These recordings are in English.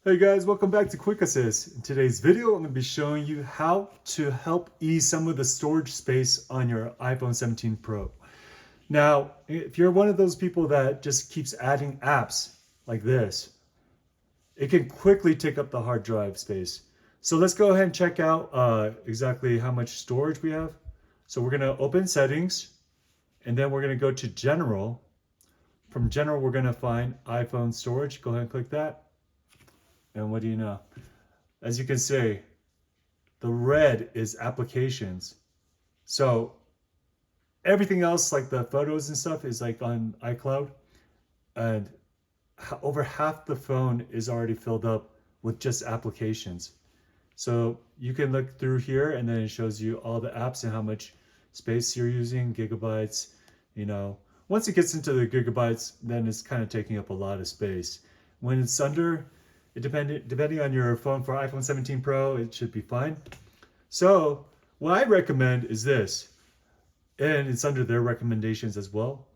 Hey guys, welcome back to Quick Assist. In today's video, I'm going to be showing you how to help ease some of the storage space on your iPhone 17 Pro. Now, if you're one of those people that just keeps adding apps like this, it can quickly take up the hard drive space. So let's go ahead and check out exactly how much storage we have. So we're going to open Settings, and then we're going to go to General. From General, we're going to find iPhone Storage. Go ahead and click that. And what do you know? As you can see, the red is applications. So everything else, like the photos and stuff, is like on iCloud. And over half the phone is already filled up with just applications. So you can look through here and then it shows you all the apps and how much space you're using, gigabytes. Once it gets into the gigabytes, then it's kind of taking up a lot of space. When it's under, depending on your phone, for iPhone 17 Pro, it should be fine. So what I recommend is this, and it's under their recommendations as well.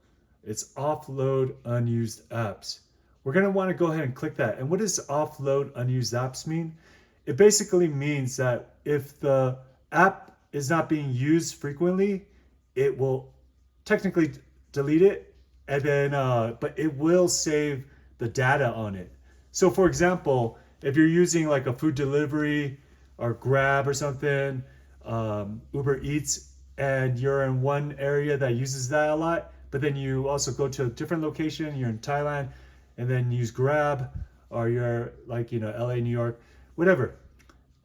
It's offload unused apps. We're going to want to go ahead and click that. And what does offload unused apps mean? It basically means that if the app is not being used frequently, it will technically delete it, and then but it will save the data on it. So for example, if you're using like a food delivery or Grab or something, Uber Eats, and you're in one area that uses that a lot, but then you also go to a different location, you're in Thailand, and then use Grab, or you're like, LA, New York, whatever,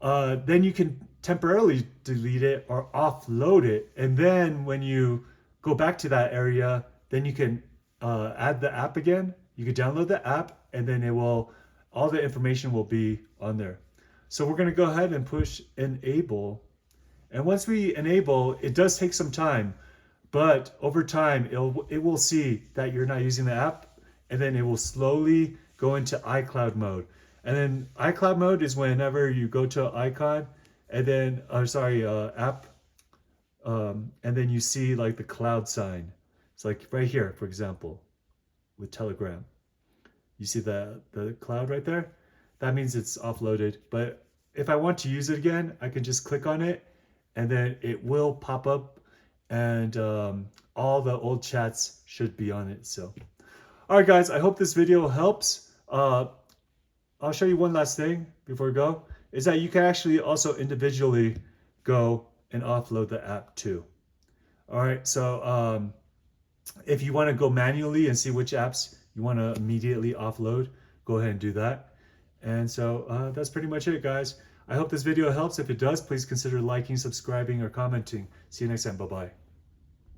then you can temporarily delete it or offload it. And then when you go back to that area, then you can add the app again. You can download the app, and then all the information will be on there. So we're going to go ahead and push enable. And once we enable, it does take some time, but over time it will see that you're not using the app, and then it will slowly go into iCloud mode. And then iCloud mode is whenever you go to icon, and then app, and then you see like the cloud sign. It's like right here, for example, with Telegram. You see the cloud right there? That means it's offloaded. But if I want to use it again, I can just click on it, and then it will pop up, and all the old chats should be on it. So, all right, guys, I hope this video helps. I'll show you one last thing before we go, is that you can actually also individually go and offload the app too. All right, so if you want to go manually and see which apps you want to immediately offload, go ahead and do that. And so that's pretty much it, guys. I hope this video helps. If it does, please consider liking, subscribing, or commenting. See you next time. Bye-bye.